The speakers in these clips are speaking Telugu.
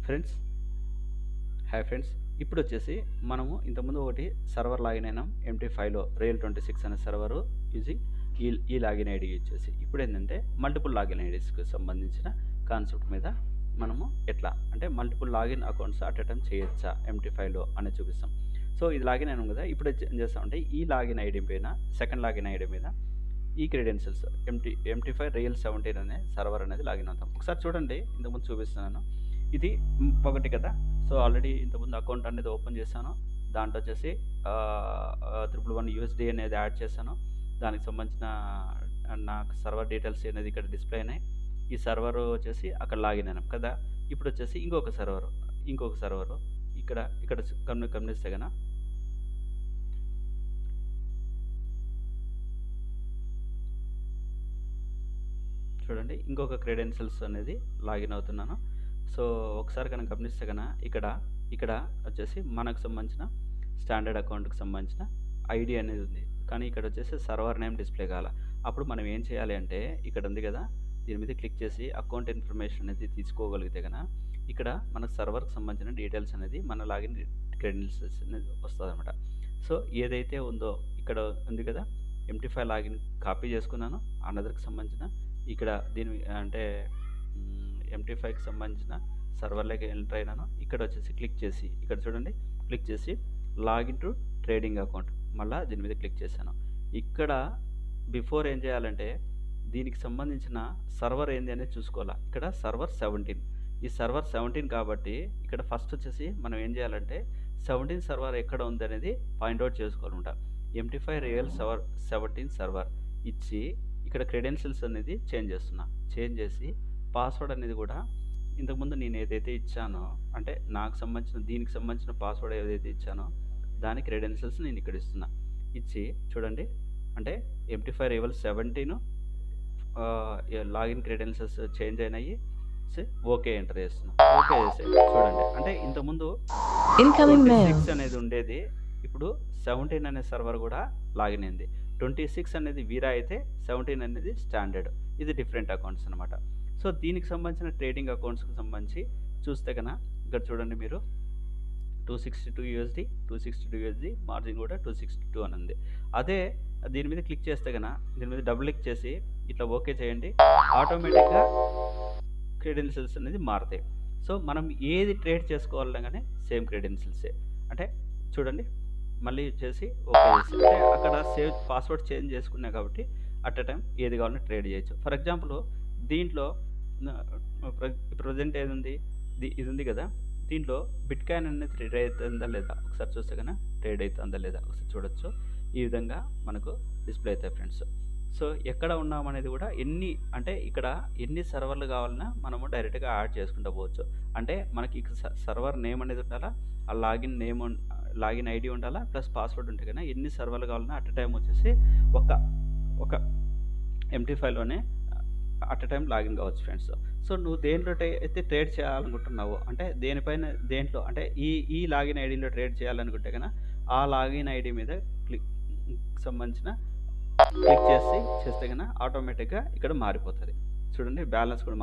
Friends, hi friends. ఇప్పుడు వచ్చేసి మనము ఇంతకుముందు ఒకటి సర్వర్ లాగిన్ అయినాం MT5లో రియల్ 26 అనే సర్వరు యూజింగ్ ఈ లాగిన్ ఐడి యూజ్ చేసి. ఇప్పుడు ఏంటంటే మల్టిపుల్ లాగిన్ ఐడీస్కి సంబంధించిన కాన్సెప్ట్ మీద మనము ఎట్లా అంటే multiple login accounts at time చేయొచ్చా MT5లో అనేది చూపిస్తాం. సో ఇది లాగిన్ అయినాం కదా. ఇప్పుడు ఏం చేస్తామంటే ఈ లాగిన్ ఐడి పైన సెకండ్ లాగిన్ ఐడి మీద ఈ క్రెడెన్షియల్స్ MT5 రియల్ 17 అనే సర్వర్ అనేది లాగిన్ అవుతాం. ఒకసారి చూడండి, ఇంతకుముందు చూపిస్తున్నాను. ఇది ఒకటి కదా. సో ఆల్రెడీ ఇంతకుముందు అకౌంట్ అనేది ఓపెన్ చేశాను. దాంట్లో వచ్చేసి 111 USD అనేది యాడ్ చేశాను. దానికి సంబంధించిన నాకు సర్వర్ డీటెయిల్స్ అనేది ఇక్కడ డిస్ప్లే అయినాయి. ఈ సర్వర్ వచ్చేసి అక్కడ లాగిన్ అయినాం కదా. ఇప్పుడు వచ్చేసి ఇంకొక సర్వరు ఇక్కడ గమనిస్తే కనుక చూడండి, ఇంకొక క్రెడెన్షియల్స్ అనేది లాగిన్ అవుతున్నాను. సో ఒకసారి కనుక గమనిస్తే కనుక ఇక్కడ వచ్చేసి మనకు సంబంధించిన స్టాండర్డ్ అకౌంట్కి సంబంధించిన ఐడి అనేది ఉంది, కానీ ఇక్కడ వచ్చేసి సర్వర్ నేమ్ డిస్ప్లే కావాలి. అప్పుడు మనం ఏం చేయాలి అంటే ఇక్కడ ఉంది కదా, దీని మీద క్లిక్ చేసి అకౌంట్ ఇన్ఫర్మేషన్ అనేది తీసుకోగలిగితే కనుక ఇక్కడ మన సర్వర్కి సంబంధించిన డీటెయిల్స్ అనేది మన లాగిన్ క్రెడెన్షియల్స్ అనేది వస్తుంది అనమాట. సో ఏదైతే ఉందో ఇక్కడ ఉంది కదా, MT5 లాగిన్ కాపీ చేసుకున్నాను. అనదర్కి సంబంధించిన ఇక్కడ దీని అంటే MT5కి సంబంధించిన సర్వర్లోకి ఎంటర్ అయినాను. ఇక్కడ వచ్చేసి ఇక్కడ చూడండి, క్లిక్ చేసి లాగిన్ టు ట్రేడింగ్ అకౌంట్, మళ్ళీ దీని మీద క్లిక్ చేశాను. ఇక్కడ బిఫోర్ ఏం చేయాలంటే దీనికి సంబంధించిన సర్వర్ ఏంది అనేది చూసుకోవాలా. ఇక్కడ సర్వర్ 17, ఈ సర్వర్ 17 కాబట్టి ఇక్కడ ఫస్ట్ వచ్చేసి మనం ఏం చేయాలంటే 17 సర్వర్ ఎక్కడ ఉంది అనేది పాయింట్అవుట్ చేసుకోవాలన్నమాట. MT5 రియల్ 17 సర్వర్ ఇచ్చి ఇక్కడ క్రెడెన్షియల్స్ అనేది చేంజ్ చేసి పాస్వర్డ్ అనేది కూడా ఇంతకుముందు నేను ఏదైతే ఇచ్చానో అంటే నాకు సంబంధించిన దీనికి సంబంధించిన పాస్వర్డ్ ఏదైతే ఇచ్చానో దాని క్రెడెన్షియల్స్ నేను ఇక్కడ ఇచ్చి చూడండి, అంటే MT5 real 17 login credentials change అయినాయి. ఓకే ఎంటర్ చేస్తున్నా. ఓకే చేసే చూడండి, అంటే ఇంతకుముందు 26 అనేది ఉండేది, ఇప్పుడు 17 అనే సర్వర్ కూడా లాగిన్ అయింది. 26 అనేది వీరా అయితే 17 అనేది స్టాండర్డ్. ఇది డిఫరెంట్ అకౌంట్స్ అనమాట. సో దీనికి సంబంధించిన ట్రేడింగ్ అకౌంట్స్కి సంబంధించి చూస్తే కనుక ఇక్కడ చూడండి, మీరు 262 USD మార్జిన్ కూడా 262 అని ఉంది. అదే దీని మీద క్లిక్ చేస్తే కనుక దీని మీద డబుల్ క్లిక్ చేసి ఇట్లా ఓకే చేయండి, ఆటోమేటిక్గా క్రెడెన్షియల్స్ అనేది మారుతాయి. సో మనం ఏది ట్రేడ్ చేసుకోవాలన్నా కానీ సేమ్ క్రెడెన్షియల్సే. అంటే చూడండి, మళ్ళీ చేసి ఓకే చేసి అంటే అక్కడ సేవ్ పాస్వర్డ్ చేంజ్ చేసుకున్నా కాబట్టి అట్ టైం ఏది కావాలన్నా ట్రేడ్ చేయొచ్చు. ఫర్ ఎగ్జాంపుల్ దీంట్లో ప్రజెంట్ ఏది ఉంది, ఇది ఉంది కదా, దీంట్లో బిట్ కాయిన్ అనేది ట్రేడ్ అవుతుందా లేదా ఒకసారి చూస్తే కనుక ట్రేడ్ అవుతుందా లేదా ఒకసారి చూడొచ్చు. ఈ విధంగా మనకు డిస్ప్లే అవుతాయి ఫ్రెండ్స్. సో ఎక్కడ ఉన్నామనేది కూడా ఇక్కడ ఎన్ని సర్వర్లు కావాలన్నా మనము డైరెక్ట్గా యాడ్ చేసుకుంటూ పోవచ్చు. అంటే మనకి సర్వర్ నేమ్ అనేది ఉండాలా, ఆ లాగిన్ ఐడి ఉండాలా, ప్లస్ పాస్వర్డ్ ఉంటే కన్నా ఎన్ని సర్వర్లు కావాలన్నా అట్ టైం వచ్చేసి ఒక MT5లోనే అట్ టైం లాగిన్ కావచ్చు ఫ్రెండ్స్. సో నువ్వు దేంట్లో అయితే ట్రేడ్ చేయాలనుకుంటున్నావో అంటే దేంట్లో అంటే ఈ లాగిన్ ఐడిలో ట్రేడ్ చేయాలనుకుంటే కన్నా ఆ లాగిన్ ఐడి మీద సంబంధించిన క్లిక్ చేస్తే కన్నా ఆటోమేటిక్గా ఇక్కడ మారిపోతుంది. చూడండి, బ్యాలెన్స్ కూడా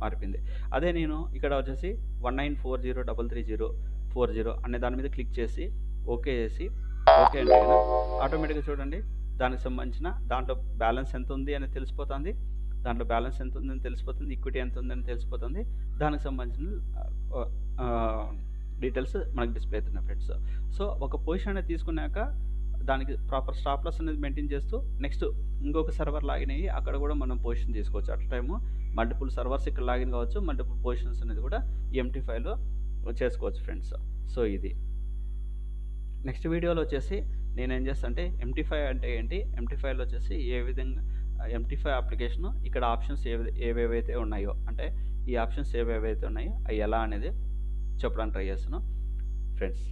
మారిపోయింది. అదే నేను ఇక్కడ వచ్చేసి 1940333040 అనే దాని మీద క్లిక్ చేసి ఓకే చేసి ఓకే అంటే కదా ఆటోమేటిక్గా చూడండి దానికి సంబంధించిన దాంట్లో బ్యాలెన్స్ ఎంత ఉంది అని తెలిసిపోతుంది, ఈక్విటీ ఎంత ఉందని తెలిసిపోతుంది, దానికి సంబంధించిన డీటెయిల్స్ మనకు డిస్ప్లే అవుతున్నాయి ఫ్రెండ్స్. సో ఒక పొజిషన్ అనేది తీసుకున్నాక దానికి ప్రాపర్ స్టాప్ లాస్ అనేది మెయింటైన్ చేస్తూ నెక్స్ట్ ఇంకొక సర్వర్ లాగిన్ అయ్యి అక్కడ కూడా మనం పొజిషన్ తీసుకోవచ్చు. అట్ టైము మల్టిపుల్ సర్వర్స్ ఇక్కడ లాగిన్ కావచ్చు, మల్టిపుల్ పొజిషన్స్ అనేది కూడా MT5లో చేసుకోవచ్చు ఫ్రెండ్స్. సో ఇది నెక్స్ట్ వీడియోలో వచ్చేసి నేను ఏం చేస్తాను అంటే MT5 అంటే ఏంటి, MT5లో వచ్చేసి ఏ విధంగా MT5 అప్లికేషన్ ఇక్కడ ఆప్షన్స్ ఏవేవైతే ఉన్నాయో అంటే ఈ ఆప్షన్స్ ఏవేవైతే ఉన్నాయో అవి ఎలా అనేది చెప్పడానికి ట్రై చేస్తాను ఫ్రెండ్స్.